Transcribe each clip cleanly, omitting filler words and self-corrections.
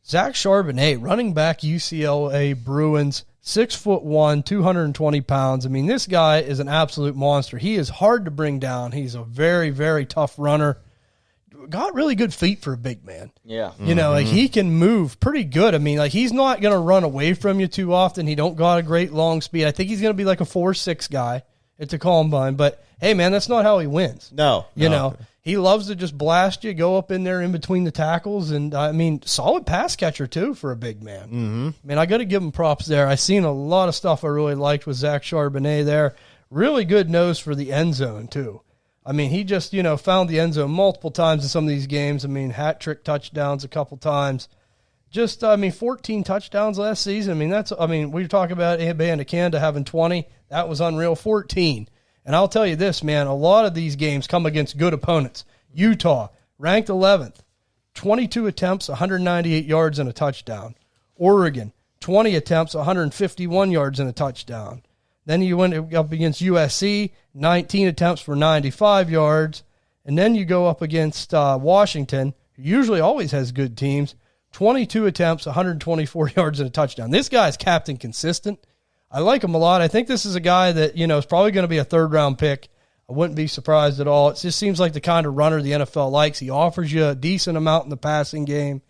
Zach Charbonnet, running back, UCLA Bruins, 6'1", 220 pounds. I mean, this guy is an absolute monster. He is hard to bring down. He's a very, very tough runner. Got really good feet for a big man. Yeah. You know, like he can move pretty good. I mean, like he's not going to run away from you too often. He don't got a great long speed. I think he's going to be like a 4.6 guy at the combine. But, hey, man, that's not how he wins. No. You know, he loves to just blast you, go up in there in between the tackles. And, I mean, solid pass catcher, too, for a big man. Mm-hmm. I mean, I got to give him props there. I seen a lot of stuff I really liked with Zach Charbonnet there. Really good nose for the end zone, too. I mean, he just, you know, found the end zone multiple times in some of these games. I mean, hat trick touchdowns a couple times. Just, I mean, 14 touchdowns last season. I mean, we were talking about Band of Canada having 20. That was unreal. 14. And I'll tell you this, man, a lot of these games come against good opponents. Utah, ranked 11th, 22 attempts, 198 yards and a touchdown. Oregon, 20 attempts, 151 yards and a touchdown. Then you went up against USC, 19 attempts for 95 yards. And then you go up against Washington, who usually always has good teams, 22 attempts, 124 yards and a touchdown. This guy's captain consistent. I like him a lot. I think this is a guy that, you know, is probably going to be a third-round pick. I wouldn't be surprised at all. It just seems like the kind of runner the NFL likes. He offers you a decent amount in the passing game.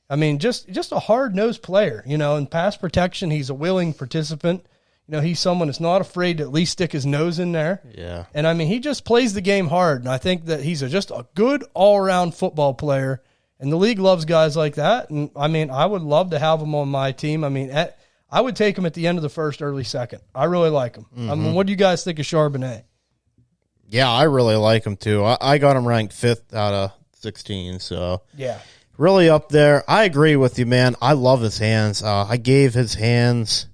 I mean, just a hard-nosed player. You know, in pass protection, he's a willing participant. You know, he's someone that's not afraid to at least stick his nose in there. Yeah. And, I mean, he just plays the game hard. And I think that he's just a good all-around football player. And the league loves guys like that. And, I mean, I would love to have him on my team. I mean, I would take him at the end of the first, early second. I really like him. I mean, what do you guys think of Charbonnet? Yeah, I really like him, too. I got him ranked 5th out of 16, so. Yeah. Really up there. I agree with you, man. I love his hands. I gave his hands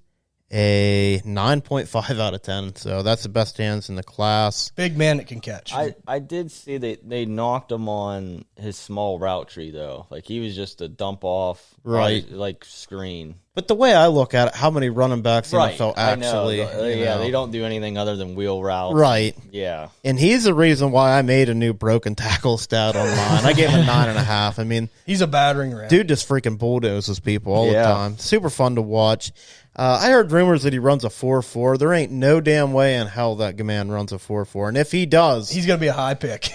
a 9.5 out of 10, so that's the best hands in the class. Big man that can catch. I did see that they knocked him on his small route tree, though. Like, he was just a dump off, right, like screen. But the way I look at it, how many running backs in the Right, NFL actually? Yeah, they don't do anything other than wheel routes. Right. Yeah. And he's the reason why I made a new broken tackle stat online. I gave him a 9.5. I mean, he's a battering ram. Dude just freaking bulldozes people all the time. Super fun to watch. I heard rumors that he runs a 4.4. There ain't no damn way in hell that man runs a 4.4. And if he does, he's going to be a high pick.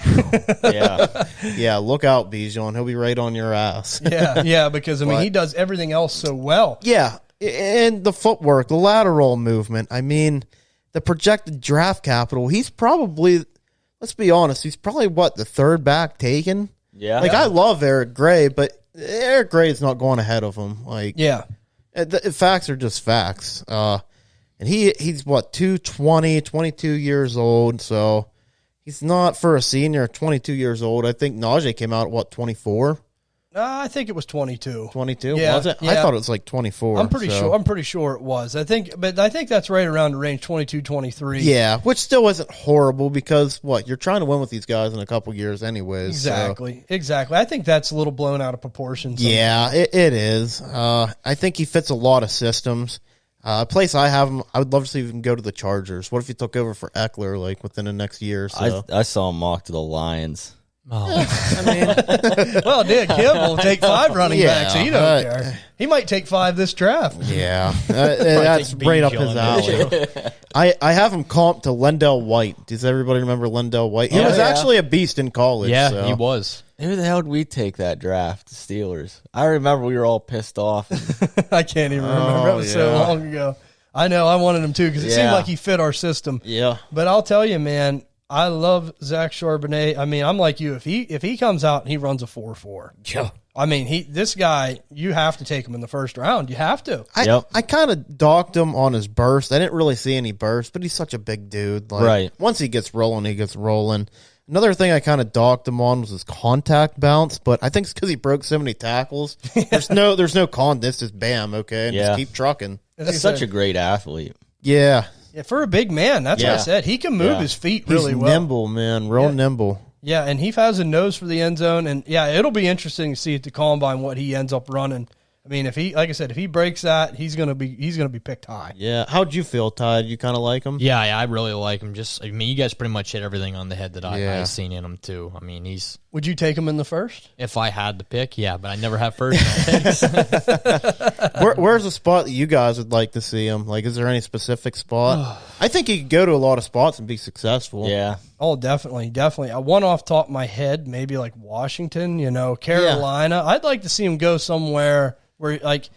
Yeah, look out, Bijan. He'll be right on your ass. Yeah, because, I mean, he does everything else so well. Yeah, and the footwork, the lateral movement. I mean, the projected draft capital, he's probably, let's be honest, he's probably, the third back taken? Yeah. I love Eric Gray, but Eric Gray's not going ahead of him. The facts are just facts. And he's 220, 22 years old, so he's not, for a senior, 22 years old. I think Najee came out at 24? I think it was 22. 22? Yeah, was it? yeah. I thought it was like 24. I'm pretty sure it was. I think that's right around the range, 22, 23. Yeah, which still isn't horrible because you're trying to win with these guys in a couple years anyways. Exactly. I think that's a little blown out of proportion. Yeah, it is. I think he fits a lot of systems. A place I have him, I would love to see him go to the Chargers. What if he took over for Eckler within the next year or so? I saw him mock to the Lions. Oh. I mean, well, Dick Kim will take 5 running backs. So he don't care. He might take 5 this draft. Yeah, that's right up his alley. I have him comped to Lendell White. Does everybody remember Lendell White? He was actually a beast in college. Yeah, he was. Who the hell did we take that draft? The Steelers. I remember we were all pissed off. I can't even remember. It was so long ago. I know. I wanted him too because it seemed like he fit our system. Yeah. But I'll tell you, man, I love Zach Charbonnet. I mean, I'm like you. If he comes out and he runs a 4.4, yeah. I mean, this guy, you have to take him in the first round. You have to. I kind of docked him on his burst. I didn't really see any burst, but he's such a big dude. Right. Once he gets rolling, he gets rolling. Another thing I kind of docked him on was his contact bounce, but I think it's because he broke so many tackles. There's no con. This just bam, okay, and just keep trucking. That's such a great athlete. Yeah. Yeah, for a big man, that's what I said. He can move his feet really well. He's nimble, man, real nimble. Yeah, and he has a nose for the end zone, and it'll be interesting to see at the combine what he ends up running. I mean, if he breaks that, he's gonna be picked high. Yeah. How'd you feel, Ty? You kind of like him? Yeah, I really like him. You guys pretty much hit everything on the head that I seen in him too. I mean, he's Would you take him in the first? If I had to pick, yeah, but I never have first round picks. Where's a spot that you guys would like to see him? Like, is there any specific spot? I think he could go to a lot of spots and be successful. Yeah. Oh, definitely. One off top of my head, maybe like Washington, Carolina. Yeah. I'd like to see him go somewhere where, like,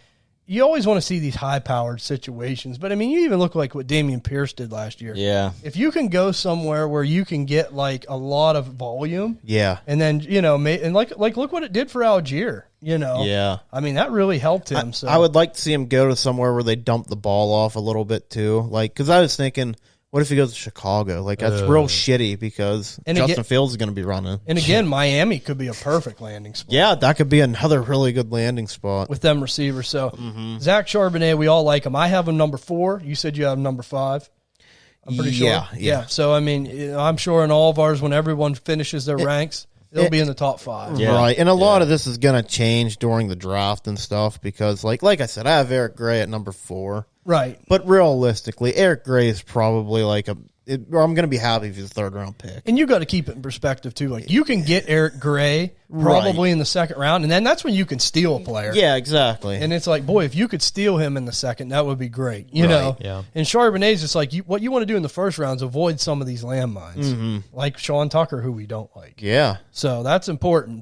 you always want to see these high-powered situations. But, I mean, you even look like what Dameon Pierce did last year. Yeah. If you can go somewhere where you can get, like, a lot of volume. Yeah. And then, and like look what it did for Algier, Yeah. I mean, that really helped him. I would like to see him go to somewhere where they dump the ball off a little bit, too. Like, because I was thinking, what if he goes to Chicago? Like, that's real shitty because Justin Fields is going to be running. And again, Miami could be a perfect landing spot. Yeah, that could be another really good landing spot. With them receivers. So, Zach Charbonnet, we all like him. I have him number 4. You said you have him number 5. I'm pretty sure. Yeah. So, I mean, I'm sure in all of ours, when everyone finishes their ranks, it'll be in the top 5. Yeah. Right. And a lot of this is going to change during the draft and stuff because, like I said, I have Eric Gray at number 4. Right. But realistically, Eric Gray is probably like I'm going to be happy if he's a third-round pick. And you got to keep it in perspective, too. Like, you can get Eric Gray probably in the second round, and then that's when you can steal a player. Yeah, exactly. And it's like, boy, if you could steal him in the second, that would be great. You know? Yeah. And Charbonnet's just like, what you want to do in the first round is avoid some of these landmines. Like Sean Tucker, who we don't like. Yeah. So that's important.